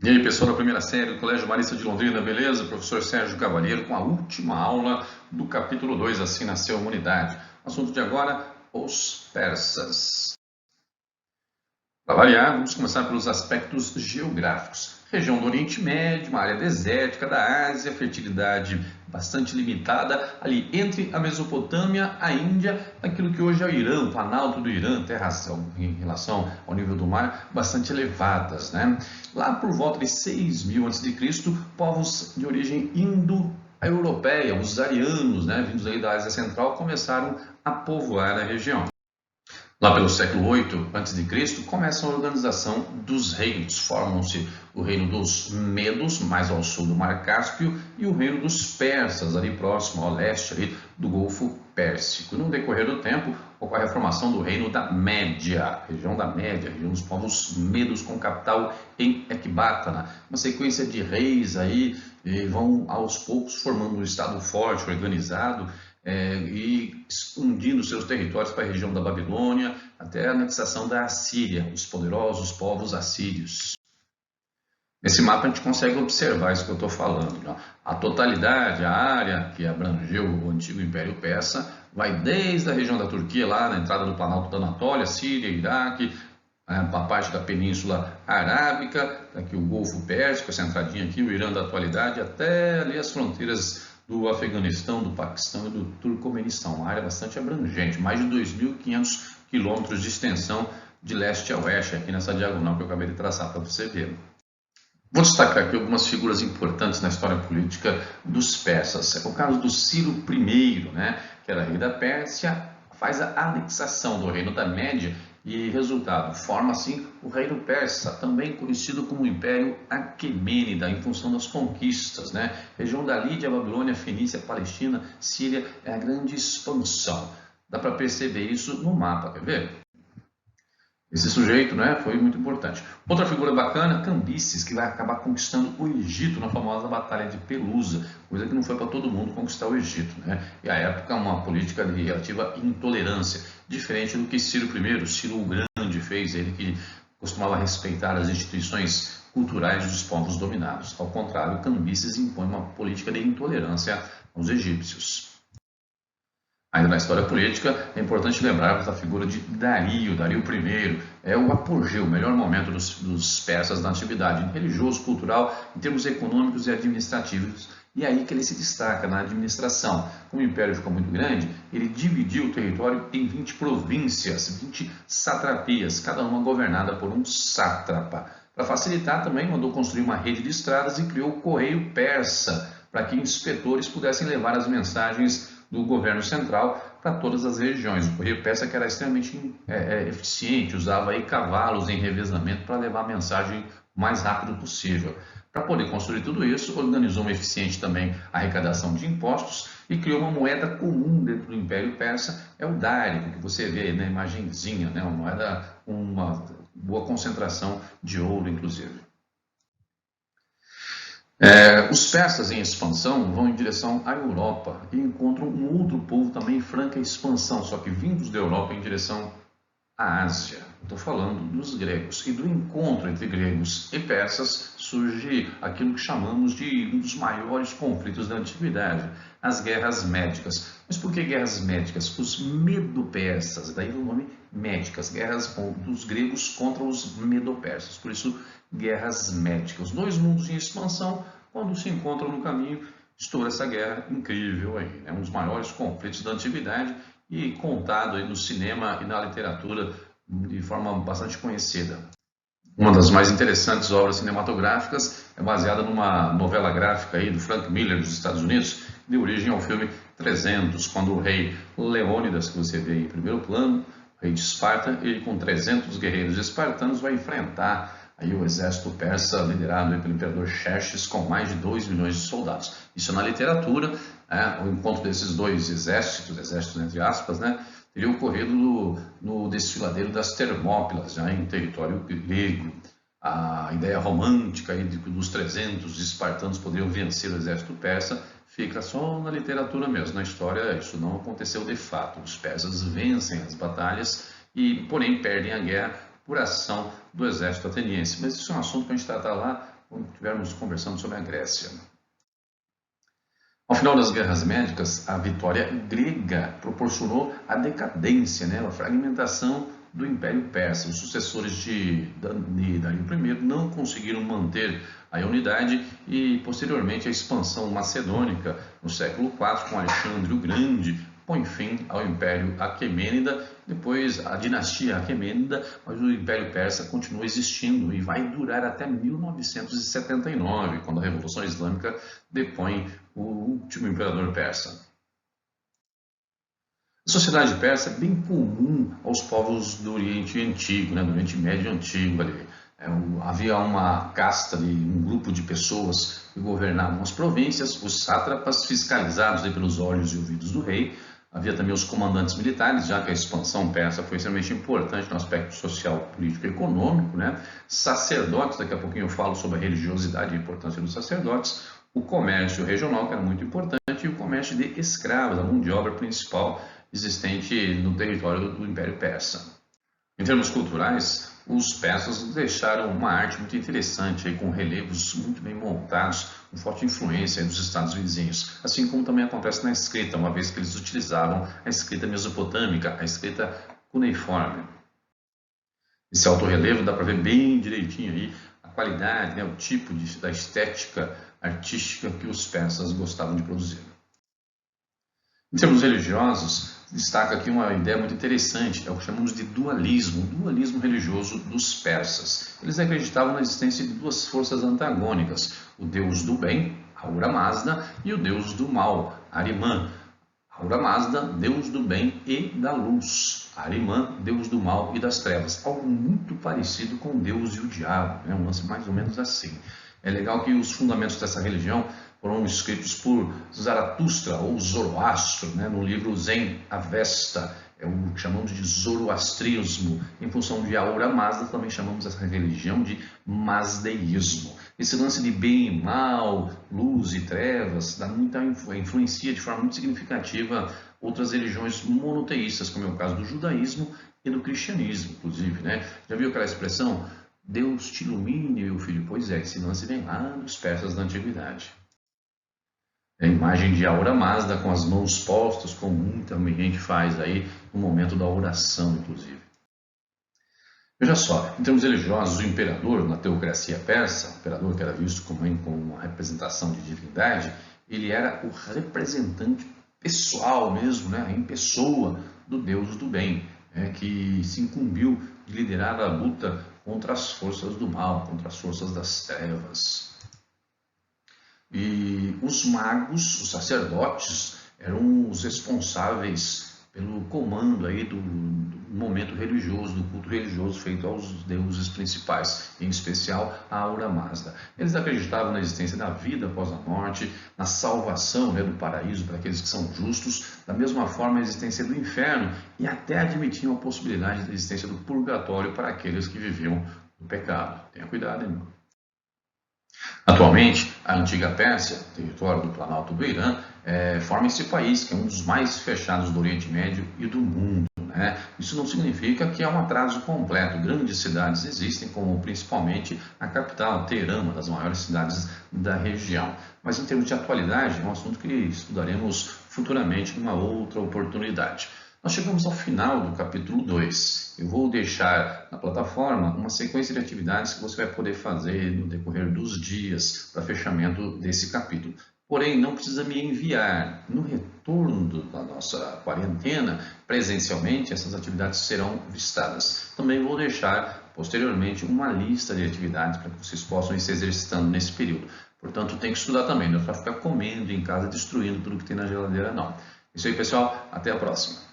E aí, pessoal da primeira série do Colégio Marista de Londrina, beleza? Professor Sérgio Cavalheiro com a última aula do capítulo 2, Assim Nasceu a Humanidade. Assunto de agora, os persas. Para variar, vamos começar pelos aspectos geográficos. Região do Oriente Médio, uma área desértica da Ásia, fertilidade bastante limitada, ali entre a Mesopotâmia, a Índia, aquilo que hoje é o Irã, o Planalto do Irã, terras em relação ao nível do mar bastante elevadas, né? Lá por volta de 6.000 a.C., povos de origem indo-europeia, os arianos, né, vindos aí da Ásia Central, começaram a povoar a região. Lá pelo século 8 a.C., começa a organização dos reinos. Formam-se o reino dos Medos, mais ao sul do Mar Cáspio, e o reino dos Persas, ali próximo ao leste ali, do Golfo Pérsico. E no decorrer do tempo, ocorre a formação do reino da Média, região da Média, região dos povos Medos, com capital em Ecbátana. Uma sequência de reis aí, e vão aos poucos formando um estado forte, organizado, e expandindo seus territórios para a região da Babilônia, até a anexação da Assíria, os poderosos povos assírios. Nesse mapa a gente consegue observar isso que eu estou falando, né? A totalidade, a área que abrangeu o antigo Império Persa, vai desde a região da Turquia, lá na entrada do Planalto da Anatólia, Síria, Iraque, a parte da Península Arábica, aqui o Golfo Pérsico, essa entradinha aqui, o Irã da atualidade, até ali as fronteiras do Afeganistão, do Paquistão e do Turcomenistão, uma área bastante abrangente, mais de 2.500 quilômetros de extensão de leste a oeste, aqui nessa diagonal que eu acabei de traçar para você ver. Vou destacar aqui algumas figuras importantes na história política dos persas. É o caso do Ciro I, né, que era rei da Pérsia, faz a anexação do reino da Média e, resultado, forma assim o reino persa, também conhecido como Império Aquemênida, em função das conquistas, né? Região da Lídia, Babilônia, Fenícia, Palestina, Síria, é a grande expansão. Dá para perceber isso no mapa, quer ver? Esse sujeito, né, foi muito importante. Outra figura bacana, Cambises, que vai acabar conquistando o Egito na famosa Batalha de Pelusa, coisa que não foi para todo mundo conquistar o Egito, né? E a época uma política de relativa intolerância, diferente do que Ciro I, Ciro o Grande fez, ele que costumava respeitar as instituições culturais dos povos dominados. Ao contrário, Cambises impõe uma política de intolerância aos egípcios. Ainda na história política, é importante lembrarmos da figura de Dario I. É o apogeu, o melhor momento dos persas na atividade religioso, cultural, em termos econômicos e administrativos. E é aí que ele se destaca na administração. Como o império ficou muito grande, ele dividiu o território em 20 províncias, 20 satrapias, cada uma governada por um sátrapa. Para facilitar também, mandou construir uma rede de estradas e criou o correio persa, para que inspetores pudessem levar as mensagens do governo central para todas as regiões. O correio persa que era extremamente eficiente, usava aí cavalos em revezamento para levar a mensagem o mais rápido possível. Para poder construir tudo isso, organizou uma eficiente também arrecadação de impostos e criou uma moeda comum dentro do Império Persa, é o dário, que você vê aí na imagenzinha, né? Uma moeda com uma boa concentração de ouro, inclusive. Os persas em expansão vão em direção à Europa e encontram um outro povo também em franca expansão, só que vindos da Europa em direção à Ásia. Estou falando dos gregos. E do encontro entre gregos e persas surge aquilo que chamamos de um dos maiores conflitos da antiguidade, as guerras médicas. Mas por que guerras médicas? Os medo-persas, daí o nome médicas, guerras dos gregos contra os medo-persas. Por isso, guerras médicas. Os dois mundos em expansão, quando se encontram no caminho, estoura essa guerra incrível aí. É um dos maiores conflitos da antiguidade e contado aí no cinema e na literatura de forma bastante conhecida. Uma das mais interessantes obras cinematográficas é baseada numa novela gráfica aí do Frank Miller dos Estados Unidos, que deu origem ao filme 300, quando o rei Leônidas, que você vê aí em primeiro plano, rei de Esparta, ele com 300 guerreiros espartanos vai enfrentar aí o exército persa liderado pelo imperador Xerxes com mais de 2 milhões de soldados. Isso na literatura, o encontro desses dois exércitos entre aspas, né, teria ocorrido no desfiladeiro das Termópilas, já em território grego. A ideia romântica aí de que dos 300 espartanos poderiam vencer o exército persa fica só na literatura mesmo. Na história isso não aconteceu de fato. Os persas vencem as batalhas e, porém, perdem a guerra por ação do exército ateniense. Mas isso é um assunto que a gente tratar lá quando estivermos conversando sobre a Grécia. Ao final das guerras médicas, a vitória grega proporcionou a decadência, a fragmentação do Império Persa. Os sucessores de Dario I não conseguiram manter a unidade e, posteriormente, a expansão macedônica no século IV, com Alexandre o Grande, põe fim ao Império Aquemênida. Depois, a dinastia Aquemênida, mas o Império Persa continua existindo e vai durar até 1979, quando a Revolução Islâmica depõe o último imperador persa. A sociedade persa é bem comum aos povos do Oriente Antigo, do Oriente Médio Antigo ali. Havia uma casta, um grupo de pessoas que governavam as províncias, os sátrapas fiscalizados pelos olhos e ouvidos do rei. Havia também os comandantes militares, já que a expansão persa foi extremamente importante no aspecto social, político e econômico. Sacerdotes, daqui a pouquinho eu falo sobre a religiosidade e a importância dos sacerdotes. O comércio regional, que era muito importante, e o comércio de escravos, a mão de obra principal existente no território do Império Persa. Em termos culturais, os persas deixaram uma arte muito interessante, com relevos muito bem montados, com forte influência dos estados vizinhos, assim como também acontece na escrita, uma vez que eles utilizavam a escrita mesopotâmica, a escrita cuneiforme. Esse autorrelevo dá para ver bem direitinho aí a qualidade, o tipo da estética artística que os persas gostavam de produzir. Em termos religiosos, destaca aqui uma ideia muito interessante, é o que chamamos de dualismo, o dualismo religioso dos persas. Eles acreditavam na existência de duas forças antagônicas, o deus do bem, Ahura Mazda, e o deus do mal, Ahriman. Ahura Mazda, deus do bem e da luz, Ahriman, deus do mal e das trevas. Algo muito parecido com Deus e o diabo, um lance mais ou menos assim. É legal que os fundamentos dessa religião foram escritos por Zaratustra ou Zoroastro, no livro Zen Avesta, é o que chamamos de zoroastrismo. Em função de Ahura Mazda, também chamamos essa religião de mazdeísmo. Esse lance de bem e mal, luz e trevas, influencia de forma muito significativa outras religiões monoteístas, como é o caso do judaísmo e do cristianismo, inclusive. Já viu aquela expressão, Deus te ilumine, meu filho? Pois é, esse lance vem lá dos persas da antiguidade. A imagem de Ahura Mazda com as mãos postas, como muita gente faz aí no momento da oração, inclusive. Veja só, em termos religiosos, o imperador, na teocracia persa, o imperador que era visto como uma representação de divindade, ele era o representante pessoal mesmo, em pessoa do Deus do bem, que se incumbiu de liderar a luta contra as forças do mal, contra as forças das trevas. E os magos, os sacerdotes, eram os responsáveis pelo comando aí do momento religioso, do culto religioso feito aos deuses principais, em especial a Ahura Mazda. Eles acreditavam na existência da vida após a morte, na salvação do paraíso para aqueles que são justos, da mesma forma a existência do inferno, e até admitiam a possibilidade da existência do purgatório para aqueles que viviam no pecado. Tenha cuidado, irmão. Atualmente, a antiga Pérsia, território do Planalto do Irã, forma esse país, que é um dos mais fechados do Oriente Médio e do mundo. Isso não significa que é um atraso completo. Grandes cidades existem, como principalmente a capital, Teherã, uma das maiores cidades da região. Mas em termos de atualidade, é um assunto que estudaremos futuramente numa outra oportunidade. Nós chegamos ao final do capítulo 2. Eu vou deixar na plataforma uma sequência de atividades que você vai poder fazer no decorrer dos dias para fechamento desse capítulo. Porém, não precisa me enviar. No retorno da nossa quarentena, presencialmente, essas atividades serão vistadas. Também vou deixar, posteriormente, uma lista de atividades para que vocês possam ir se exercitando nesse período. Portanto, tem que estudar também, não é para ficar comendo em casa, destruindo tudo que tem na geladeira, não. Isso aí, pessoal. Até a próxima.